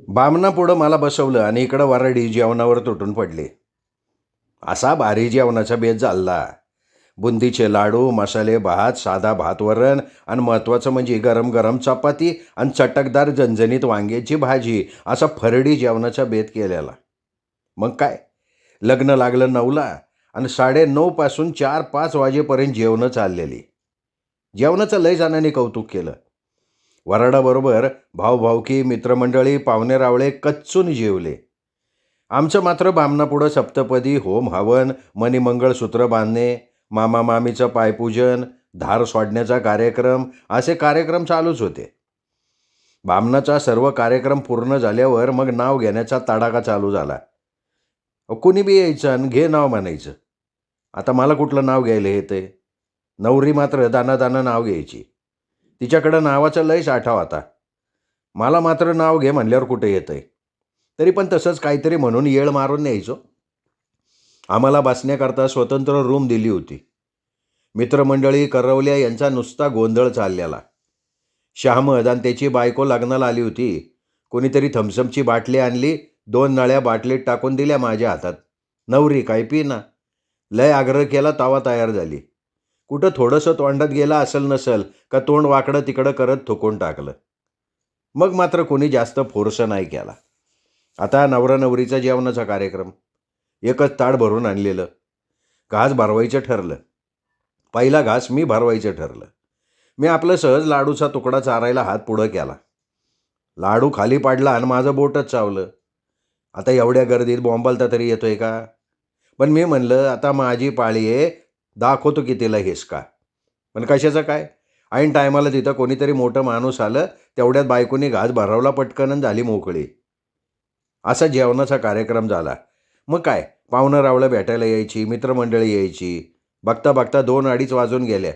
बामणापुढं मला बसवलं आणि इकडं वराडी जेवणावर तुटून पडली. असा भारी जेवणाचा बेत झाला. बुंदीचे लाडू, मसाले भात, साधा भात वरण आणि महत्त्वाचं म्हणजे गरम गरम चपाती आणि चटकदार झणझणीत वांग्याची भाजी, असा फरडी जेवणाचा बेत केलेला. मग काय, लग्न लागलं 9ला आणि 9:30 पासून 4-5 वाजेपर्यंत जेवणं चाललेली. जेवणाचं लय जणांनी कौतुक केलं. वराडाबरोबर भाऊभाऊकी, मित्रमंडळी, पाहुणे रावळे कच्चून जेवले. आमचं मात्र बामणापुढं सप्तपदी, होम हवन, मणिमंगळसूत्र बांधणे, मामा मामीचं पायपूजन, धार सोडण्याचा कार्यक्रम, असे कार्यक्रम चालूच होते. बामणाचा सर्व कार्यक्रम पूर्ण झाल्यावर मग नाव घेण्याचा तडाखा चालू झाला. कुणी बी यायचं आणि घे नाव म्हणायचं. आता मला कुठलं नाव घ्यायला येतंय? नवरी मात्र दाना नाव घ्यायची. तिच्याकडं नावाचा लय साठा होता. मला मात्र नाव घे म्हणल्यावर कुठे येतंय. तरी पण तसंच काहीतरी म्हणून येळ मारून न्यायचो. आम्हाला बसण्याकरता स्वतंत्र रूम दिली होती. मित्रमंडळी, करवल्या यांचा नुसता गोंधळ चाललेला. शहामद आणि त्याची बायको लग्नाला आली होती. कोणीतरी थम्सअपची बाटली आणली, 2 नळ्या बाटलीत टाकून दिल्या माझ्या हातात. नवरी काय पिना. लय आग्रह केला तवा तयार झाली. कुठं थोडंसं तोंडात गेलं असेल नसेल का तोंड वाकडं तिकडं करत थुकून टाकलं. मग मात्र कोणी जास्त फोर्स नाही केला. आता नवरा नवरीचा जेवणाचा कार्यक्रम. एकच ताट भरून आणलेलं. घास भरवायचं ठरलं. पहिला घास मी भरवायचं ठरलं. मी आपलं सहज लाडूचा तुकडा चारायला हात पुढं केला. लाडू खाली पाडला आणि माझं बोटच चावलं. आता एवढ्या गर्दीत बोंबालता तरी येतोय का? पण मी म्हणलं आता माझी पाळी आहे, दाखवतो की तिला हिसका. पण कशाचं काय, ऐन टायमाला तिथं कोणीतरी मोठं माणूस आलं, तेवढ्यात बायकोनी घास भरवला पटकन आणि झाली मोकळी. असा जेवणाचा कार्यक्रम झाला. मग काय, पाहुणं रावळं भेटायला यायची, मित्रमंडळी यायची. बघता बघता 2-2:30 वाजून गेल्या.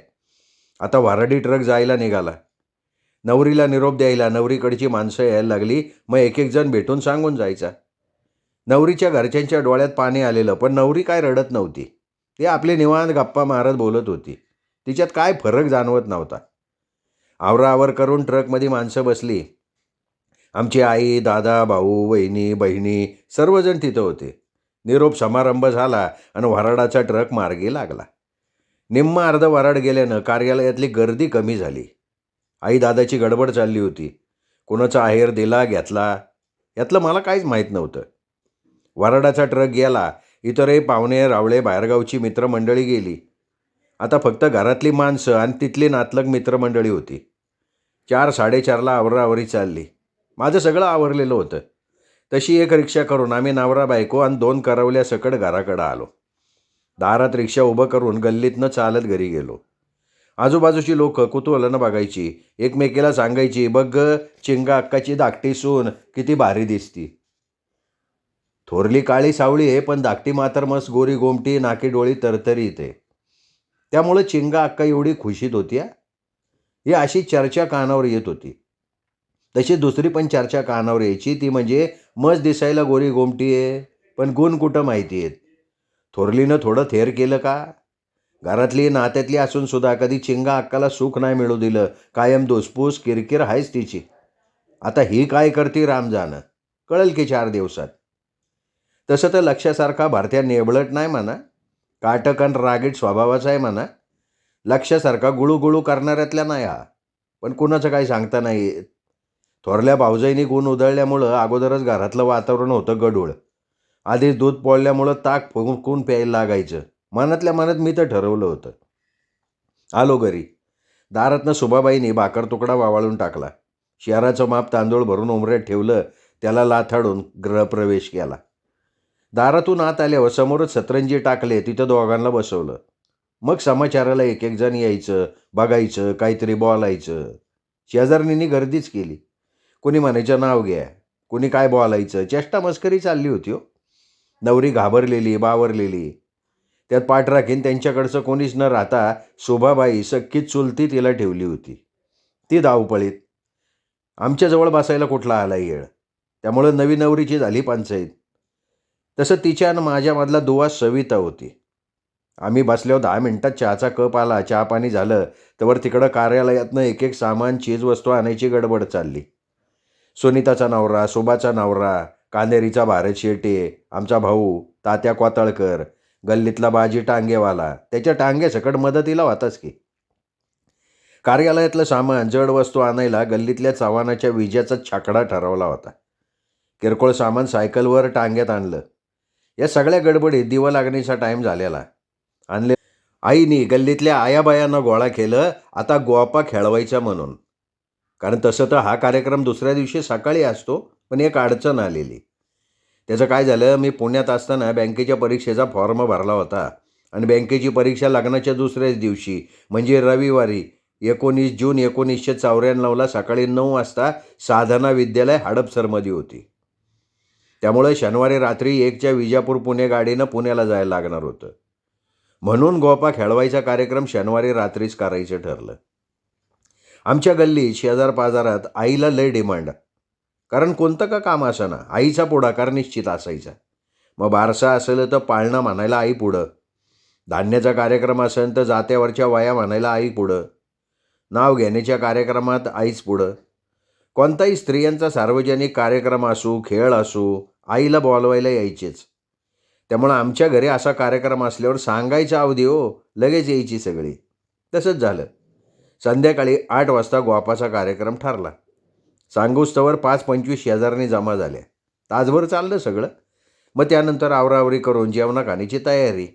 आता वराडी ट्रक जायला निघाला. नवरीला निरोप द्यायला नवरीकडची माणसं यायला लागली. मग एक एक जण भेटून सांगून जायचा. नवरीच्या घरच्यांच्या डोळ्यात पाणी आलेलं, पण नवरी काय रडत नव्हती. ती आपली निवांत गप्पा मारत बोलत होती. तिच्यात काय फरक जाणवत नव्हता. आवराआवर करून ट्रकमध्ये माणसं बसली. आमची आई, दादा, भाऊ, वहिनी, बहिणी सर्वजण तिथं होते. निरोप समारंभ झाला आणि वराडाचा ट्रक मार्गी लागला. निम्म अर्ध वराड गेल्यानं कार्यालयातली गर्दी कमी झाली. आई दादाची गडबड चालली होती. कोणाचा आहेर दिला घेतला यातलं मला काहीच माहीत नव्हतं. वराडाचा ट्रक गेला. इतरही पाहुणे रावळे, बाहेरगावची मित्रमंडळी गेली. आता फक्त घरातली माणसं आणि तिथली नातलग मित्रमंडळी होती. 4-4:30ला आवराआवरी चालली. माझं सगळं आवरलेलं होतं. तशी एक रिक्षा करून आम्ही नवरा बायको आणि 2 करवल्या सकट घराकडं आलो. दारात रिक्षा उभं करून गल्लीतनं चालत घरी गेलो. आजूबाजूची लोक कुतूहलानं बघायची. एकमेकीला सांगायची, बघ ग, चिंगा अक्काची धाकटी सून किती भारी दिसती. थोरली काळी सावळी आहे, पण धाकटी मात्र मस्त गोरी गोमटी, नाकी डोळी तरतरीत आहे. त्यामुळं चिंगा अक्का एवढी खुशीत होती. ही अशी चर्चा कानावर येत होती. तशी दुसरी पण चर्चा कानावर यायची, ती म्हणजे मस्त दिसायला गोरी गोमटी आहे, पण गुण कुठं माहिती आहेत. थोरलीनं थोडं थेर केलं का? घरातली नात्यातली असून सुद्धा कधी चिंगा अक्काला सुख नाही मिळू दिलं. कायम धुसफूस किरकिर आहेच तिची. आता ही काय करते राम जाणं, कळेल की 4 दिवसात. तसं तर लक्ष्यासारखा भारतीय नेबळट नाही म्हणा. काटक आणि रागीट स्वभावाचा आहे म्हणा. लक्ष्यासारखा गुळूगुळू करणाऱ्यातल्या नाही हा. पण कुणाचं काही सांगता नाही येत. थोरल्या भाऊजाईनी गुण उधळल्यामुळं अगोदरच घरातलं वातावरण होतं गढूळ. आधीच दूध पोळल्यामुळं ताक फुंकून प्यायला लागायचं. मनातल्या मनात मी तर ठरवलं होतं. आलो घरी. दारातनं सुभाबाईंनी भाकर तुकडा वावाळून टाकला. शहराचं माप तांदूळ भरून उमऱ्यात ठेवलं. त्याला लाथाडून गृहप्रवेश केला. दारातून आत आल्यावर समोरच सतरंजी टाकले, तिथं दोघांना बसवलं. मग समाचाराला एक एक जण यायचं, बघायचं, काहीतरी बोलायचं. शेजारणींनी गर्दीच केली. कोणी म्हणायचं नाव घ्या, कोणी काय बोलायचं, चेष्टा मस्करी चालली होती हो. नवरी घाबरलेली, बावरलेली. त्यात पाठ राखीन त्यांच्याकडचं कोणीच न राहता शोभाबाई सख्खीच चुलती तिला ठेवली होती. ती धावपळीत. आमच्याजवळ बसायला कुठला आला येळ. त्यामुळं नवी नवरीची झाली पंचायत. तसं तिच्या आणि माझ्यामधला दुवा सविता होती. आम्ही बसल्यावर 10 मिनिटात चहाचा कप आला. चहा पाणी झालं तवर तिकडं कार्यालयातनं एक एक सामान, चीजवस्तू आणायची गडबड चालली. सुनीताचा नवरा, सुभाचा नवरा, कांदेरीचा भारत शेटे, आमचा भाऊ तात्या कोताळकर, गल्लीतला बाजी टांगेवाला, त्याच्या टांगेसकट मदतीला होताच की. कार्यालयातलं सामान, जड वस्तू आणायला गल्लीतल्या चव्हाणाच्या विजेचा छाकडा ठरवला होता. किरकोळ सामान सायकलवर टांग्यात आणलं. या सगळ्या गडबडीत दिवा लागणीचा टाईम झालेला. आणले आईनी गल्लीतल्या आयाबायांना गोळा केलं, आता गोपा खेळवायचा म्हणून. कारण तसं तर हा कार्यक्रम दुसऱ्या दिवशी सकाळी असतो, पण एक अडचण आलेली. त्याचं काय झालं, मी पुण्यात असताना बँकेच्या परीक्षेचा फॉर्म भरला होता आणि बँकेची परीक्षा लग्नाच्या दुसऱ्याच दिवशी म्हणजे रविवारी 19 जून 1994ला सकाळी 9 वाजता साधना विद्यालय हडपसरमध्ये होती. त्यामुळे शनिवारी रात्री 1च्या विजापूर पुणे गाडीनं पुण्याला जायला लागणार होतं. म्हणून गोपा खेळवायचा कार्यक्रम शनिवारी रात्रीच करायचं ठरलं. आमच्या गल्लीत शेजारपाजारात आईला लय डिमांड. कारण कोणतं का काम असेना, आईचा पुढाकार निश्चित असायचा. मग बारसा असेल तर पाळणं म्हणायला आई पुढं, धान्याचा कार्यक्रम असेल तर जात्यावरच्या वया म्हणायला आई पुढं, नाव घेण्याच्या कार्यक्रमात आईच पुढं. कोणताही स्त्रियांचा सार्वजनिक कार्यक्रम असू, खेळ असू, आईला बोलवायला यायचेच. त्यामुळं आमच्या घरी असा कार्यक्रम असल्यावर सांगायचा अवधी लगेच यायची सगळी. तसंच झालं. संध्याकाळी 8 वाजता गोपाचा कार्यक्रम ठरला. सांगूस्तवर 5-25 शेजारणी जमा झाल्या. तासभर चाललं सगळं. मग त्यानंतर आवरावरी करून जेवणाखाण्याची तयारी.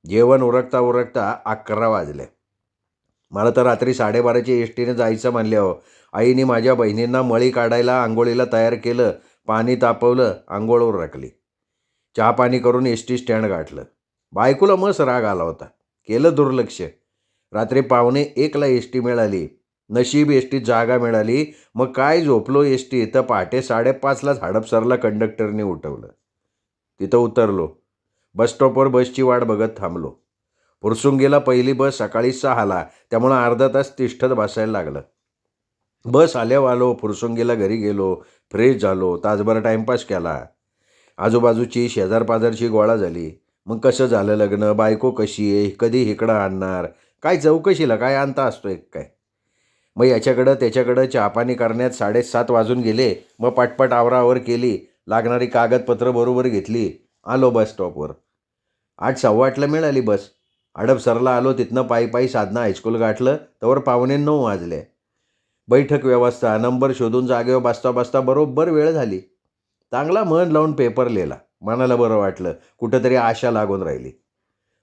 जेवण उरकता उरकता 11 वाजले. मला तर रात्री 12:30च्या एसटीने जायचं म्हणल्यावर आईने माझ्या बहिणींना मळी काढायला आंघोळीला तयार केलं, पाणी तापवलं, आंघोळवर राखली. चहा पाणी करून एसटी स्टँड गाठलं. बायकोला मस्त राग आला होता. केलं दुर्लक्ष. रात्री 12:45ला एसटी मिळाली. नशीब एसटीत जागा मिळाली. मग काय झोपलो एसटी तर पहाटे 5:30लाच हडपसरला कंडक्टरने उठवलं. तिथं उतरलो. बसस्टॉपवर बसची वाट बघत थांबलो. फुरसुंगीला पहिली बस सकाळी 6ला, त्यामुळं अर्धा तास तिष्ठत बसायला लागलं. बस आल्यावर आलो. फुरसुंगीला घरी गेलो, फ्रेश झालो, तासभर टाईमपास केला. आजूबाजूची शेजारपाजारची गोळा झाली. मग कसं झालं लग्न, बायको कशी आहे, कधी इकडं आणणार, काय चौकशीला काय अंता असतो एक काय. मग याच्याकडं त्याच्याकडं चहापाणी करण्यात 7:30 वाजून गेले. मग पटपट आवरावर केली, लागणारी कागदपत्र बरोबर घेतली, आलो बस स्टॉपवर. 8:15ला मिळाली बस. हडपसरला आलो. तिथनं पायी पायी साधना हायस्कूल गाठलं. तवर 8:45 वाजले. बैठक व्यवस्था, नंबर शोधून जागेवर बसता बसता बरोबर वेळ झाली. चांगला मन लावून पेपर लिहिला. मनाला बरं वाटलं. कुठंतरी आशा लागून राहिली.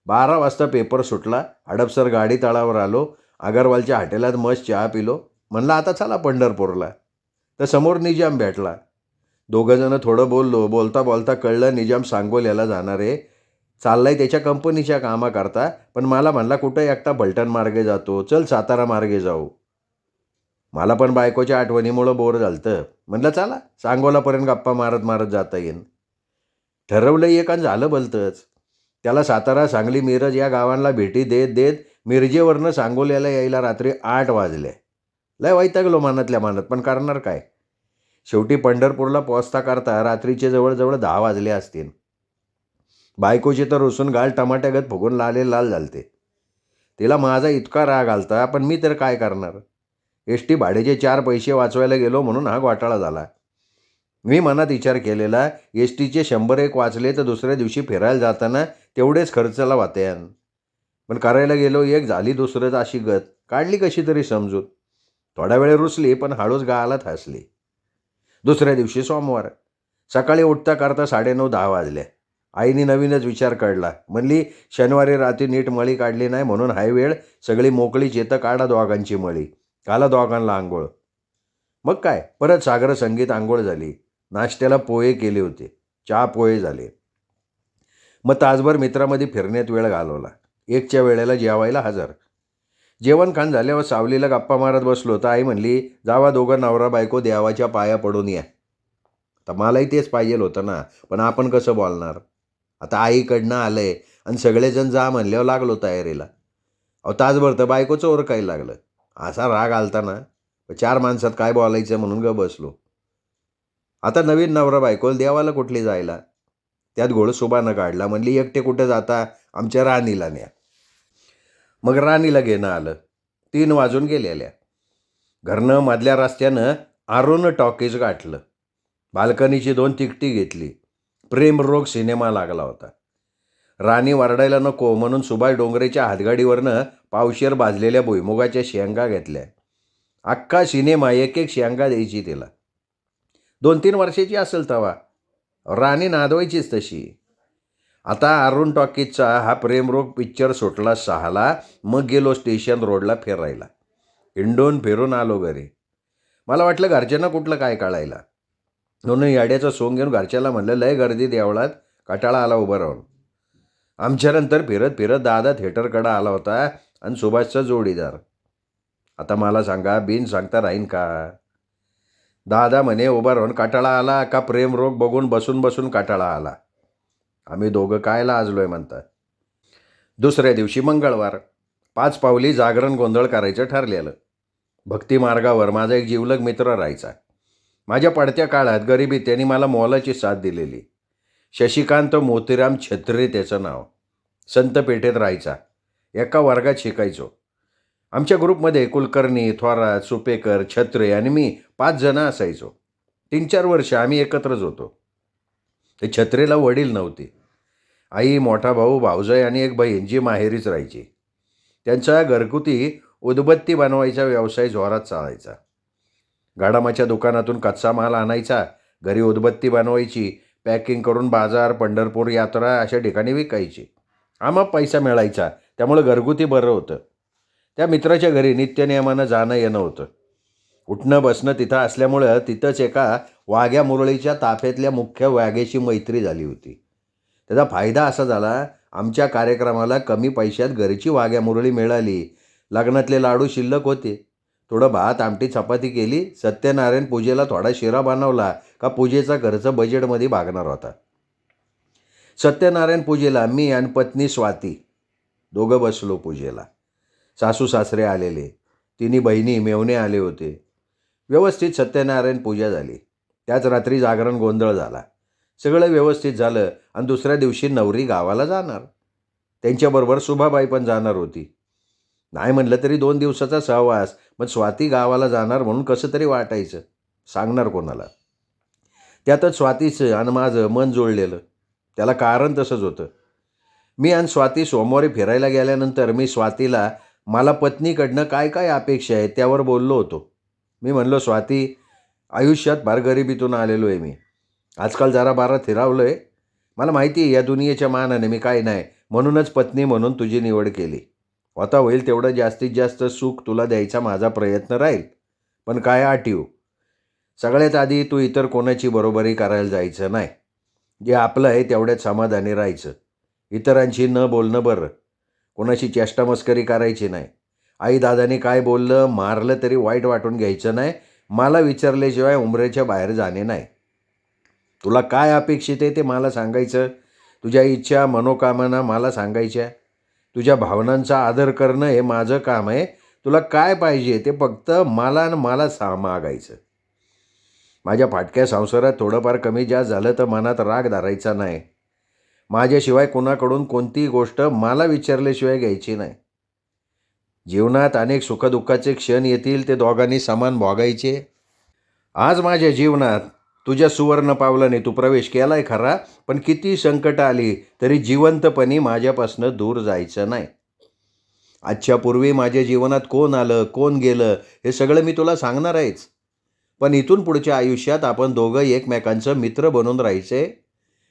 12 वाजता पेपर सुटला. हडपसर गाडी तळावर आलो. अगरवालच्या हॉटेलात मस्त चहा पिलो. म्हणलं आता चला पंढरपूरला. तर समोर निजाम भेटला. दोघंजणं थोडं बोललो. बोलता बोलता कळलं निजाम सांगोल्याला जाणार आहे. चाललाय त्याच्या कंपनीच्या कामाकरता. पण मला म्हणला कुठं एकटा फलटण मार्गे जातो, चल सातारा मार्गे जाऊ. मला पण बायकोच्या आठवणीमुळं बोर झालतं. म्हणलं चला सांगोलापर्यंत गप्पा मारत मारत जाता येईन. ठरवलं एक आणि झालं भलतंच. त्याला सातारा, सांगली, मिरज या गावांना भेटी देत देत मिरजेवरनं सांगोल्याला यायला रात्री 8 वाजले. लय वैतागलो मनातल्या मनात, पण करणार काय. शेवटी पंढरपूरला पोचता करता रात्रीचे जवळजवळ 10 वाजले असतील. बायकोची तर रुसून गाल टमाट्यागत फुगून लाल झालते. तिला माझा इतका राग आलता, पण मी तर काय करणार. एसटी भाड्याचे 4 पैसे वाचवायला गेलो म्हणून हा घोटाळा झाला. मी मनात विचार केलेला, एसटीचे 100-1 वाचले तर दुसऱ्या दिवशी फिरायला जाताना तेवढेच खर्चाला वात्यान. पण करायला गेलो एक, झाली दुसरंच अशी गत. काढली कशी तरी समजून. थोडा वेळ रुसली, पण हळूच गालात हसली. दुसऱ्या दिवशी सोमवार. सकाळी उठता करता 9:30-10 वाजले. आईने नवीनच विचार काढला. म्हणली शनिवारी रात्री नीट मळी काढली नाही म्हणून हाय वेळ, सगळी मोकळीच येतं, काढा दोघांची मळी, घाला दोघांना आंघोळ. मग काय, परत सागर संगीत आंघोळ झाली. नाश्त्याला पोहे केले होते. चहा पोहे झाले. मग तासभर मित्रामध्ये फिरण्यात वेळ घालवला. 1च्या वेळेला जेवायला हजर. जेवण खाण झाल्यावर सावलीला गप्पा मारत बसलो तर आई म्हणली जावा दोघं नवरा बायको देवाच्या पाया पडून या. तर मलाही तेच पाहिजे होतं ना, पण आपण कसं बोलणार. आता आईकडनं आलंय आणि सगळेजण जा म्हणल्यावर लागलो तयारीला. तासभर तर बायकोचं ओरकायला लागलं. असा राग आलता ना, 4 माणसात काय बोलायचं म्हणून ग बसलो. आता नवीन नवरा बायकोला देवाला कुठली जायला. त्यात घोळ सुबानं काढला. म्हणली एकटे कुठे जाता, आमच्या राणीला न्या. मग राणीला घेणं आलं. 3 वाजून गेलेल्या. घरनं मधल्या रस्त्यानं आरून टॉकीज गाठलं. बाल्कनीची 2 तिकटी घेतली. प्रेमरोग सिनेमा लागला होता. राणी वरडायला नको म्हणून सुभाष डोंगरेच्या हातगाडीवरनं पावशेर भाजलेल्या भुईमुगाच्या शेंगा घेतल्या. अख्खा सिनेमा एक एक शेंगा द्यायची तिला. 2-3 वर्षाची असेल तेव्हा. राणी नादवायचीच तशी. आता अरुण टॉकीजचा हा प्रेमरोग पिक्चर सुटला 6ला. मग गेलो स्टेशन रोडला फिरायला. हिंडून फिरून आलो घरी. मला वाटलं घरच्यांना कुठलं काय कळायला, म्हणून याड्याचं सोंग घेऊन घरच्याला म्हणलं, लय गर्दी देवळात, कटाळा आला उभं राहून. आमच्यानंतर फिरत फिरत दादा थिएटरकडं आला होता आणि सुभाषचा जोडीदार. आता मला सांगा, बिन सांगता राहीन का? दादा म्हणे, उभा राहून कटाळा आला का प्रेमरोग बघून बसून बसून कटाळा आला? आम्ही दोघं काय लाजलोय म्हणतात. दुसऱ्या दिवशी मंगळवार. 5 पावली जागरण गोंधळ करायचं ठरलेलं. भक्ती मार्गावर माझा एक जिवलग मित्र राहायचा. माझ्या पडत्या काळात गरिबीत त्यांनी मला मोलाची साथ दिलेली. शशिकांत मोतीराम छत्रे त्याचं नाव. संत पेठेत राहायचा. एका वर्गात शिकायचो. आमच्या ग्रुपमध्ये कुलकर्णी, थोरात, सुपेकर, छत्रे आणि मी 5 जणं असायचो. 3-4 वर्ष आम्ही एकत्रच होतो. ते छत्रेला वडील नव्हते. आई, मोठा भाऊ, भाऊजाई आणि एक बहीण जी माहेरीच राहायची. त्यांचा घरगुती उदबत्ती बनवायचा व्यवसाय जोरात चालायचा. गाडामाच्या दुकानातून कच्चा माल आणायचा, घरी उदबत्ती बनवायची, पॅकिंग करून बाजार, पंढरपूर यात्रा अशा ठिकाणी विकायची. आम्हाला पैसा मिळायचा, त्यामुळं घरगुती बरं होतं. त्या मित्राच्या घरी नित्यनियमानं जाणं येणं होतं. उठणं बसणं तिथं असल्यामुळं तिथंच एका वाघ्या मुरळीच्या ताफ्यातल्या मुख्य वाघ्याशी मैत्री झाली होती. त्याचा फायदा असा झाला, आमच्या कार्यक्रमाला कमी पैशात घरची वाघ्या मुरळी मिळाली. लग्नातले लाडू शिल्लक होते. थोडं भात, आमटी, चपाती केली. सत्यनारायण पूजेला थोडा शिरा बनवला का पूजेचा खर्च बजेटमध्ये भागणार होता. सत्यनारायण पूजेला मी आणि पत्नी स्वाती दोघं बसलो पूजेला. सासू सासरे आलेले, 3 बहिणी मेवणे आले होते. व्यवस्थित सत्यनारायण पूजा झाली. त्याच रात्री जागरण गोंधळ झाला. सगळं व्यवस्थित झालं आणि दुसऱ्या दिवशी नवरी गावाला जाणार. त्यांच्याबरोबर सुभाबाई पण जाणार होती. नाही म्हणलं तरी 2 दिवसाचा सहवास. मग स्वाती गावाला जाणार म्हणून कसं तरी वाटायचं. सांगणार कोणाला? त्यातच स्वातीचं आणि माझं मन जुळलेलं. त्याला कारण तसंच होतं. मी आणि स्वाती सोमवारी फिरायला गेल्यानंतर मी स्वातीला मला पत्नीकडनं काय काय अपेक्षा आहेत त्यावर बोललो होतो. मी म्हणलो, स्वाती, आयुष्यात फार गरिबीतून आलेलो आहे मी. आजकाल जरा बारा थिरावलो आहे. मला माहिती आहे या दुनियेच्या मानाने मी काय नाही, म्हणूनच पत्नी म्हणून तुझी निवड केली. आता होईल तेवढं जास्तीत जास्त सुख तुला द्यायचा माझा प्रयत्न राहील. पण काय अटीव? सगळ्यात आधी तू इतर कोणाची बरोबरी करायला जायचं नाही. जे आपलं आहे तेवढ्यात समाधानी राहायचं. इतरांशी न बोलणं बरं. कोणाशी चेष्टामस्करी करायची नाही. आई दादाने काय बोललं, मारलं तरी वाईट वाटून घ्यायचं नाही. मला विचारल्याशिवाय उंबऱ्याच्या बाहेर जाणे नाही. तुला काय अपेक्षित आहे ते मला सांगायचं. तुझ्या इच्छा, मनोकामना मला सांगायच्या. तुझ्या भावनांचा आदर करणं हे माझं काम आहे. तुला काय पाहिजे ते फक्त मला मागायचं. माझ्या फाटक्या संसारात थोडंफार कमी जास्त झालं तर मनात राग धरायचा नाही. माझ्याशिवाय कोणाकडून कोणतीही गोष्ट मला विचारल्याशिवाय घ्यायची नाही. जीवनात अनेक सुखदुःखाचे क्षण येतील, ते दोघांनी समान भोगायचे. आज माझ्या जीवनात तुझ्या सुवर्ण पावलाने तू प्रवेश केलाय खरा, पण किती संकट आली तरी जिवंतपणी माझ्यापासून दूर जायचं नाही. आजच्या पूर्वी माझ्या जीवनात कोण आलं, कोण गेलं हे सगळं मी तुला सांगणार आहेच. पण इथून पुढच्या आयुष्यात आपण दोघं एकमेकांचं मित्र बनून राहायचे.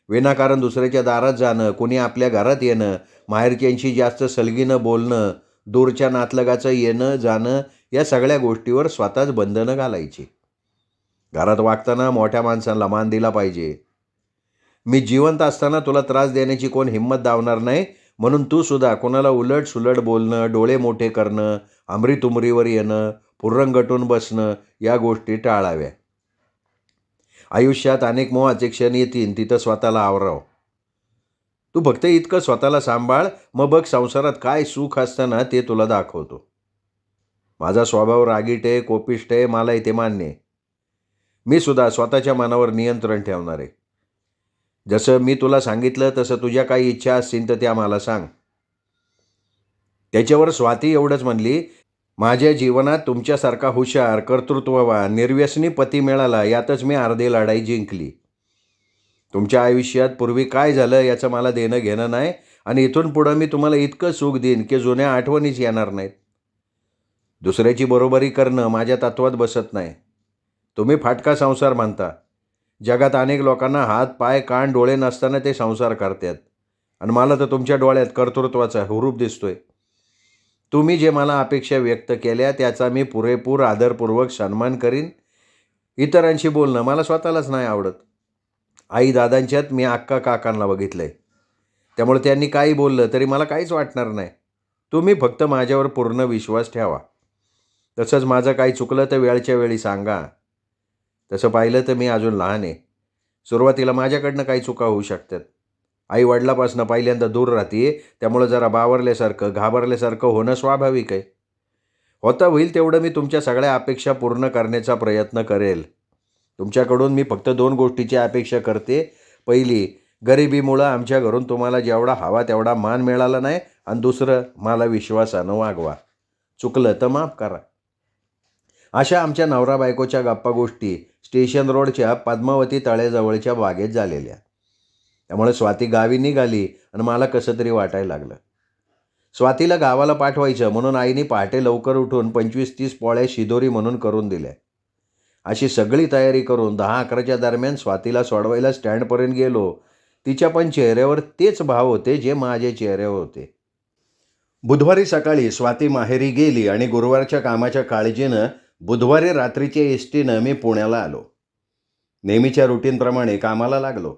विनाकारण दुसऱ्याच्या दारात जाणं, कोणी आपल्या घरात येणं, माहेरच्यांशी जास्त सलगीनं बोलणं, दूरच्या नातलगाचं येणं जाणं, या सगळ्या गोष्टीवर स्वतःच बंधनं घालायची. घरात वागताना मोठ्या माणसांना मान दिला पाहिजे. मी जिवंत असताना तुला त्रास देण्याची कोण हिंमत दावणार नाही, म्हणून तू सुद्धा कोणाला उलट सुलट बोलणं, डोळे मोठे करणं, आमरीतुमरीवर येणं, पुर्रंगटून बसणं या गोष्टी टाळाव्या. आयुष्यात अनेक मोहाचे क्षण येतील, तिथं स्वतःला आवराव. तू फक्त इतकं स्वतःला सांभाळ, मग बघ संसारात काय सुख असतं ना ते तुला दाखवतो. माझा स्वभाव रागीट आहे, कोपिष्ट आहे, मला इथे मान्य आहे. मी सुद्धा स्वतःच्या मनावर नियंत्रण ठेवणार आहे. जसं मी तुला सांगितलं तसं तुझ्या काही इच्छा असतील तर त्या मला सांग. त्याच्यावर स्वाती एवढंच म्हणली, माझ्या जीवनात तुमच्यासारखा हुशार, कर्तृत्ववान, निर्व्यसनी पती मिळाला यातच मी अर्धी लढाई जिंकली. तुमच्या आयुष्यात पूर्वी काय झालं याचं मला देणं घेणं नाही आणि इथून पुढं मी तुम्हाला इतकं सुख देईन की जुन्या आठवणीच येणार नाहीत. दुसऱ्याची बरोबरी करणं माझ्या तत्वात बसत नाही. तुम्ही फाटका संसार मानता. जगात अनेक लोकांना हात, पाय, कान, डोळे नसताना ते संसार करतात आणि मला तर तुमच्या डोळ्यात कर्तृत्वाचा हुरूप दिसतोय. तुम्ही जे मला अपेक्षा व्यक्त केल्या त्याचा मी पुरेपूर आदरपूर्वक सन्मान करीन. इतरांशी बोलणं मला स्वतःलाच नाही आवडत. आई दादांच्यात मी अक्का काकांना बघितलं आहे. त्यामुळे त्यांनी काही बोललं तरी मला काहीच वाटणार नाही. तुम्ही फक्त माझ्यावर पूर्ण विश्वास ठेवा. तसंच माझं काही चुकलं तर वेळच्या वेळी सांगा. तसं पाहिलं तर मी अजून लहान आहे. सुरुवातीला माझ्याकडनं काही चुका होऊ शकतात. आई वडिलापासून पहिल्यांदा दूर राहते, त्यामुळं जरा बावरल्यासारखं, घाबरल्यासारखं होणं स्वाभाविक आहे. होता होईल तेवढं मी तुमच्या सगळ्या अपेक्षा पूर्ण करण्याचा प्रयत्न करेल. तुमच्याकडून मी फक्त 2 गोष्टीची अपेक्षा करते. पहिली, गरिबीमुळं आमच्या घरून तुम्हाला जेवढा हवा तेवढा मान मिळाला नाही आणि दुसरं, मला विश्वासानं वागवा. चुकलं तर माफ करा. अशा आमच्या नवरा बायकोच्या गप्पा गोष्टी स्टेशन रोडच्या पद्मावती तळ्याजवळच्या बागेत झालेल्या. त्यामुळे स्वाती गावी निघाली आणि मला कसं तरी वाटायला लागलं. स्वातीला गावाला पाठवायचं म्हणून आईने पहाटे लवकर उठून 25-30 पोळ्या शिदोरी म्हणून करून दिल्या. अशी सगळी तयारी करून 10-11च्या दरम्यान स्वातीला सोडवायला स्टँडपर्यंत गेलो. तिच्या पण चेहऱ्यावर तेच भाव होते जे माझ्या चेहऱ्यावर होते. बुधवारी सकाळी स्वाती माहेरी गेली आणि गुरुवारच्या कामाच्या काळजीनं बुधवारी रात्रीच्या एसटीनं मी पुण्याला आलो. नेहमीच्या रुटीनप्रमाणे कामाला लागलो.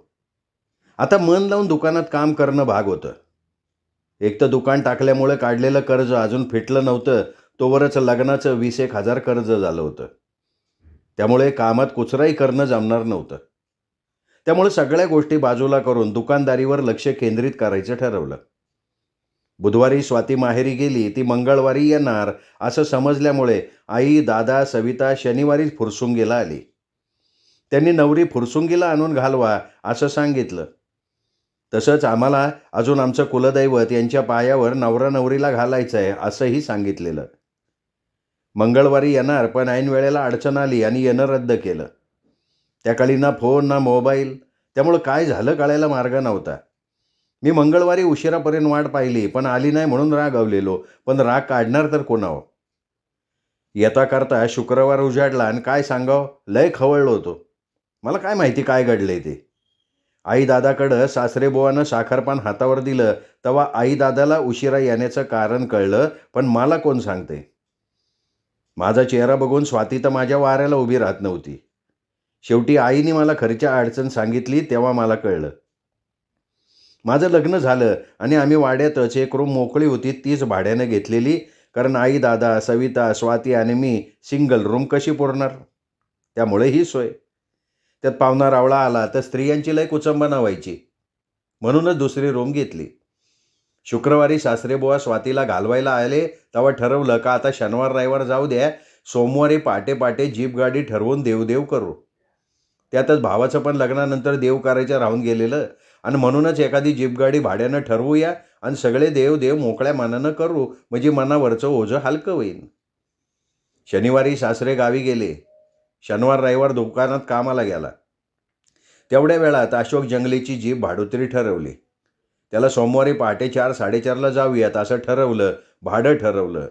आता मन लावून दुकानात काम करणं भाग होतं. एक तर दुकान टाकल्यामुळे काढलेलं कर्ज अजून फिटलं नव्हतं, तोवरच लग्नाचं 20,000 कर्ज झालं होतं. त्यामुळे कामात कुचराई करणं जमणार नव्हतं. त्यामुळे सगळ्या गोष्टी बाजूला करून दुकानदारीवर लक्ष केंद्रित करायचं ठरवलं. बुधवारी स्वाती माहेरी गेली, ती मंगळवारी येणार असं समजल्यामुळे आई, दादा, सविता शनिवारीच फुरसुंगीला आली. त्यांनी नवरी फुरसुंगीला आणून घालवा असं सांगितलं. तसंच आम्हाला अजून आमचं कुलदैवत यांच्या पायावर नवरा नवरीला घालायचं आहे असंही सांगितलेलं. मंगळवारी येणार पण ऐन वेळेला अडचण आली आणि येणं रद्द केलं. त्याकाळी ना फोन ना मोबाईल, त्यामुळं काय झालं कळायला मार्ग नव्हता. मी मंगळवारी उशिरापर्यंत वाट पाहिली पण आली नाही म्हणून रागावलेलो, पण राग काढणार तर कोणावर. येता करता शुक्रवार उजाडला आणि काय सांगावं, लय खवळलो होतो. मला काय माहिती काय घडलंय ते. आई दादाकडं सासरेबुवानं साखरपान हातावर दिलं तेव्हा आई दादाला उशिरा येण्याचं कारण कळलं, पण मला कोण सांगते. माझा चेहरा बघून स्वाती तर माझ्या वाऱ्याला उभी राहत नव्हती. शेवटी आईने मला खर्च्या अडचण सांगितली तेव्हा मला कळलं. माझं लग्न झालं आणि आम्ही वाड्यातच एक रूम मोकळी होती तीच भाड्यानं घेतलेली, कारण आई दादा, सविता, स्वाती आणि मी सिंगल रूम कशी पुरणार. त्यामुळे ही सोय. त्यात पाहुणा रावळा आला तर स्त्रियांची लय कुचंबना व्हायची, म्हणूनच दुसरी रूम घेतली. शुक्रवारी सासरेबुवा स्वातीला घालवायला आले तेव्हा ठरवलं का आता शनिवार रविवार जाऊ द्या, सोमवारी पहाटे पहाटे जीप गाडी ठरवून देवदेव करू. त्यातच भावाचं पण लग्नानंतर देव करायचं राहून गेलेलं आणि म्हणूनच एखादी जीप गाडी भाड्यानं ठरवूया आणि सगळे देव मोकळ्या मनानं करू, म्हणजे मनावरचं ओझं हलकं होईल. शनिवारी सासरे गावी गेले. शनिवार रविवार दुकानात कामाला गेला. तेवढ्या वेळात अशोक जंगलेची जीप भाडोत्री ठरवली. त्याला सोमवारी पहाटे 4-4:30ला जाऊयात असं ठरवलं. भाडं ठरवलं.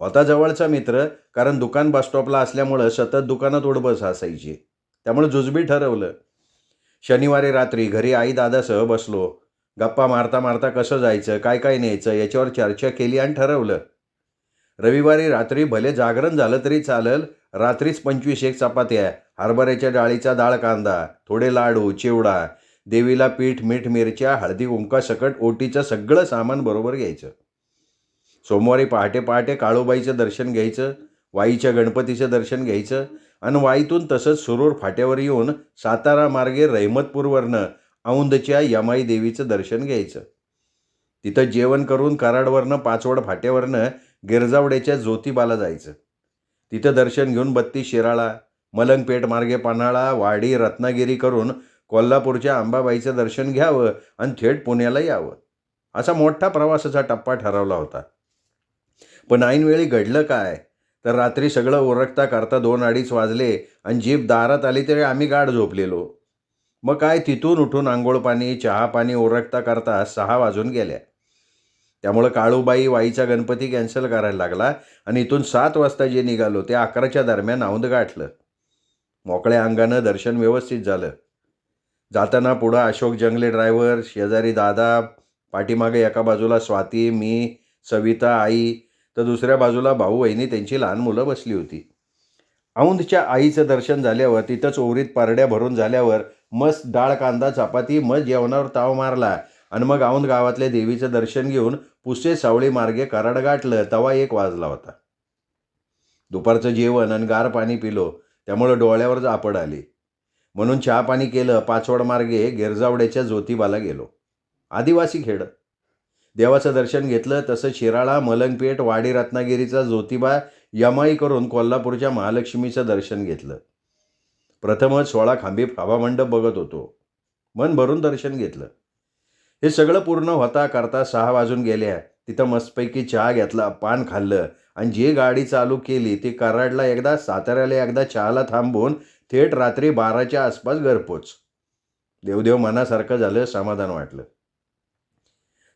होता जवळचा मित्र, कारण दुकान बसस्टॉपला असल्यामुळं सतत दुकानात उडबस असायची, त्यामुळे जुजबी ठरवलं. शनिवारी रात्री घरी आई दादासह बसलो. गप्पा मारता मारता कसं जायचं, काय काय न्यायचं याच्यावर चर्चा केली आणि ठरवलं. रविवारी रात्री भले जागरण झालं तरी चालेल, रात्रीच 25 चपात्या, हरभऱ्याच्या डाळीचा डाळ कांदा, थोडे लाडू, चिवडा, देवीला पीठ मीठ मिरच्या हळदी कुंकासकट ओटीचं सगळं सामान बरोबर घ्यायचं. सोमवारी पहाटे पहाटे काळूबाईचं दर्शन घ्यायचं, वाईच्या गणपतीचं दर्शन घ्यायचं आणि वाईतून तसंच सुरूर फाट्यावर येऊन सातारा मार्गे रहमतपूरवरनं औंधच्या यमाई देवीचं दर्शन घ्यायचं. तिथं जेवण करून कराडवरनं पाचवड फाट्यावरनं गिरजावड्याच्या ज्योतिबाला जायचं. तिथं दर्शन घेऊन बत्ती शिराळा, मलंगपेठ मार्गे पन्हाळा, वाडी, रत्नागिरी करून कोल्हापूरच्या अंबाबाईचं दर्शन घ्यावं आणि थेट पुण्याला यावं. असा मोठा प्रवासाचा टप्पा ठरवला होता. पण ऐनवेळी घडलं काय, तर रात्री सगळं ओरखता करता 2-2:30 वाजले आणि जीप दारात आली तरी आम्ही गाढ झोपलेलो. मग काय तिथून उठून अंघोळ पाणी, चहा पाणी ओरखता करता 6 वाजून गेल्या. त्यामुळं काळूबाई वाईचा गणपती कॅन्सल करायला लागला आणि इथून 7 वाजता जे निघालो ते 11च्या दरम्यान औंध गाठलं. मोकळ्या अंगानं दर्शन व्यवस्थित झालं. जाताना पुढं अशोक जंगले ड्रायव्हर, शेजारी दादा, पाठीमागे एका बाजूला स्वाती, मी, सविता, आई, तर दुसऱ्या बाजूला भाऊ वहिनी त्यांची लहान मुलं बसली होती. औंधच्या आईचं दर्शन झाल्यावर तिथंच ओरीत पारड्या भरून झाल्यावर मस्त डाळ कांदा चपाती मस्त जेवणावर ताव मारला आणि मग औंध गावातल्या देवीचं दर्शन घेऊन पुसे सावळी मार्गे कराड गाठलं. तवा 1 वाजला होता. दुपारचं जेवण आणि गार पाणी पिलो, त्यामुळं डोळ्यावर झापड आली. म्हणून चहा पाणी केलं. पाचवड मार्गे गिरजावड्याच्या ज्योतिबाला गेलो. आदिवासी खेड. देवाचं दर्शन घेतलं. तसं शिराळा, मलंगपेठ, वाडी रत्नागिरीचा ज्योतिबा यमाई करून कोल्हापूरच्या महालक्ष्मीचं दर्शन घेतलं. प्रथमच 16 खांबी सभामंडप बघत होतो. मन भरून दर्शन घेतलं. हे सगळं पूर्ण होता करता 6 वाजून गेल्या. तिथं मस्तपैकी चहा घेतला, पान खाल्लं आणि जी गाडी चालू केली ती कराडला एकदा, साताऱ्याला एकदा चहाला थांबून थेट रात्री 12च्या आसपास घरपोच. देवदेव मनासारखं झालं, समाधान वाटलं.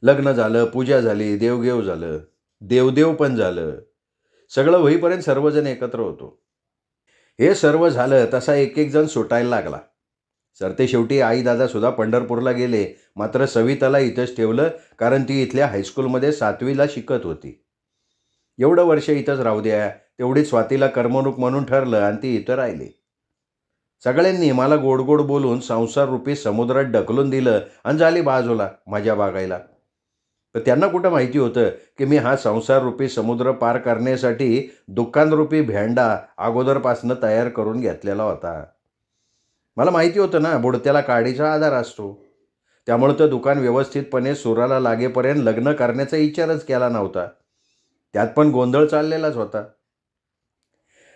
लग्न झालं, पूजा झाली, देवघेव झालं, देवदेव पण झालं. सगळं होईपर्यंत सर्वजण एकत्र होतो. हे सर्व झालं तसा एक एक जण सुटायला लागला. सरते शेवटी आई दादासुद्धा पंढरपूरला गेले. मात्र सविताला इथंच ठेवलं, कारण ती इथल्या हायस्कूलमध्ये 7वीला शिकत होती. एवढं वर्ष इथंच राहू द्या, तेवढीच स्वातीला करमणूक म्हणून ठरलं आणि ती इथं राहिली. सगळ्यांनी मला गोड गोड बोलून संसाररूपी समुद्रात ढकलून दिलं आणि झाली बाजूला मजा बागायला. तर त्यांना कुठं माहिती होतं की मी हा संसाररूपी समुद्र पार करण्यासाठी दुकानरूपी भेंडा अगोदरपासनं तयार करून घेतलेला होता. मला माहिती होतं ना, बुडत्याला काडीचा आधार असतो. त्यामुळे तर दुकान व्यवस्थितपणे सुराला लागेपर्यंत लग्न करण्याचा विचारच केला नव्हता. त्यात पण गोंधळ चाललेलाच होता.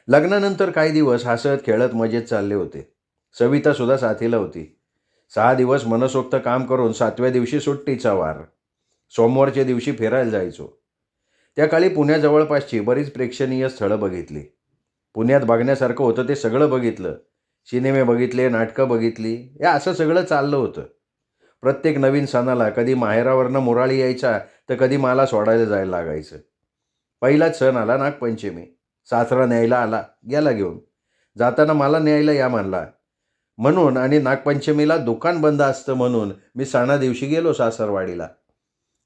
लग्नानंतर काही दिवस हसत खेळत मजेत चालले होते. सवितासुद्धा साथीला होती. 6 दिवस मनसोक्त काम करून 7व्या दिवशी सुट्टीचा वार. सोमवारच्या दिवशी फिरायला जायचो. त्या काळी पुण्या जवळपासची बरीच प्रेक्षणीय स्थळं बघितली. पुण्यात बघण्यासारखं होतं ते सगळं बघितलं. सिनेमे बघितले, नाटकं बघितली. हे असं सगळं चाललं होतं. प्रत्येक नवीन सणाला कधी माहेरावरनं मुराळी यायचा, तर कधी मला सोडायला जायला लागायचं. पहिलाच सण आला नागपंचमी. सासरा न्यायला आला, गेला घेऊन. जाताना मला न्यायला या म्हणला म्हणून आणि नागपंचमीला दुकान बंद असतं म्हणून मी सणा दिवशी गेलो सासरवाडीला.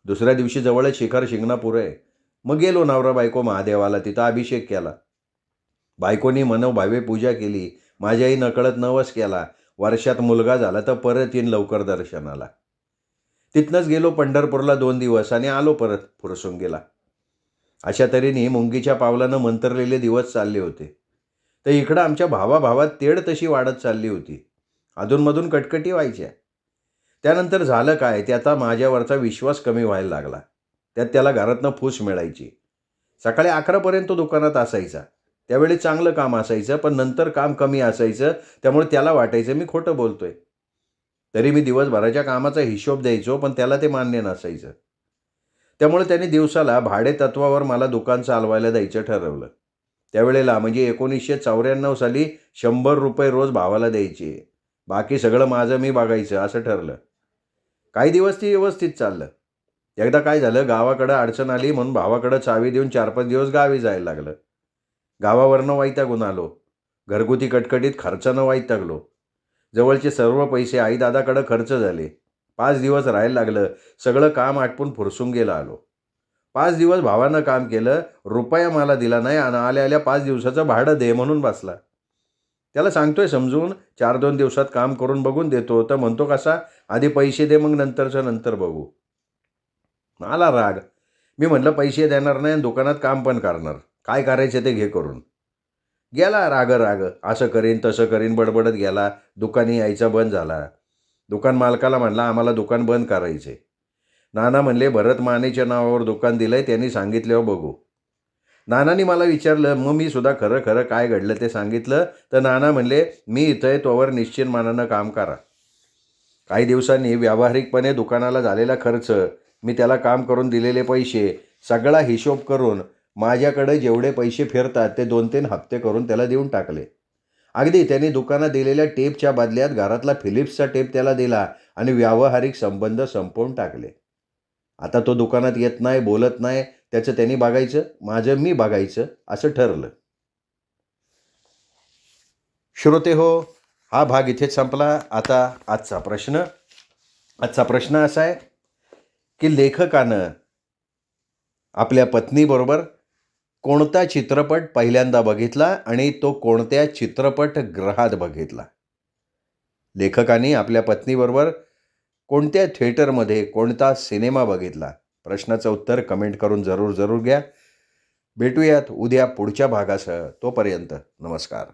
दुसऱ्या दिवशी जवळच शिखर शिंगणापूर आहे. मग गेलो नवरा बायको महादेवाला. तिथं अभिषेक केला. बायकोनी मनोभावे पूजा केली. माझ्याही नकळत नवस केला. वर्षात मुलगा झाला तर परत येईन लवकर दर्शनाला. तिथनंच गेलो पंढरपूरला 2 दिवस आणि आलो परत फुरसुंगीला. अशा तऱ्हेने मुंगीच्या पावलानं मंतरलेले दिवस चालले होते. तर इकडं आमच्या भावाभावात तेढ तशी वाढत चालली होती. अधूनमधून कटकटी व्हायच्या. त्यानंतर झालं काय, त्याचा माझ्यावरचा विश्वास कमी व्हायला लागला. त्यात त्याला घरातनं फूस मिळायची. सकाळी 11पर्यंत तो दुकानात असायचा. त्यावेळी चांगलं काम असायचं, पण नंतर काम कमी असायचं. त्यामुळे त्याला वाटायचं मी खोटं बोलतोय. तरी मी दिवसभराच्या कामाचा हिशोब द्यायचो, पण त्याला ते मान्य नसायचं. त्यामुळे त्याने दिवसाला भाडे तत्वावर मला दुकान चालवायला द्यायचं ठरवलं. त्यावेळेला म्हणजे 1994 साली 100 रुपये रोज भावाला द्यायचे. बाकी सगळं माझं मी बघायचं असं ठरलं. काही दिवस ती व्यवस्थित चाललं. एकदा काय झालं, गावाकडं अडचण आली म्हणून भावाकडं चावी देऊन 4-5 दिवस गावी जायला लागलं. गावावरनं वैतागून आलो. घरगुती कटकटीत खर्चानं वैतागलो. जवळचे सर्व पैसे आईदादाकडं खर्च झाले. 5 दिवस राहायला लागलं. सगळं काम आटपून फुरसुंगीला आलो. 5 दिवस भावानं काम केलं. रुपया मला दिला नाही आणि आल्या आल्या 5 दिवसाचं भाडं दे म्हणून बसला. त्याला सांगतोय समजून 4-2 दिवसात काम करून बघून देतो, तर म्हणतो कसा, आधी पैसे दे मग नंतरचं नंतर बघू. आला राग. मी म्हटलं पैसे देणार नाही आणि दुकानात काम पण करणार. काय करायचं ते घे करून. गेला राग असं करीन तसं करीन बडबडत गेला. दुकानी यायचा बंद झाला. दुकान मालकाला म्हणला आम्हाला दुकान बंद करायचे. नाना म्हणले भरत मानेच्या नावावर दुकान दिलंय, त्यांनी सांगितल्यावर बघू. नानांनी मला विचारलं, मग मी सुद्धा खरं खरं काय घडलं ते सांगितलं. तर नाना म्हणले मी इथं आहे तोवर निश्चित मानानं काम करा. काही दिवसांनी व्यावहारिकपणे दुकानाला झालेला खर्च, मी त्याला काम करून दिलेले पैसे, सगळा हिशोब करून माझ्याकडे जेवढे पैसे फिरतात ते 2-3 हप्ते करून त्याला देऊन टाकले. अगदी त्यांनी दुकानात दिलेल्या टेपच्या बदल्यात घरातला फिलिप्सचा टेप त्याला दिला आणि व्यावहारिक संबंध संपवून टाकले. आता तो दुकानात येत नाही, बोलत नाही. त्याचं त्यांनी बघायचं, माझं मी बघायचं असं ठरलं. श्रोते हो, हा भाग इथेच संपला. आता आजचा प्रश्न असा आहे की लेखकानं आपल्या पत्नीबरोबर कोणता चित्रपट पहिल्यांदा बघितला आणि तो कोणत्या चित्रपटगृहात बघितला? लेखकाने आपल्या पत्नीबरोबर कोणत्या थिएटरमध्ये कोणता सिनेमा बघितला? प्रश्नाचं उत्तर कमेंट करून जरूर घ्या. भेटूयात उद्या पुढच्या भागासह. तोपर्यंत नमस्कार.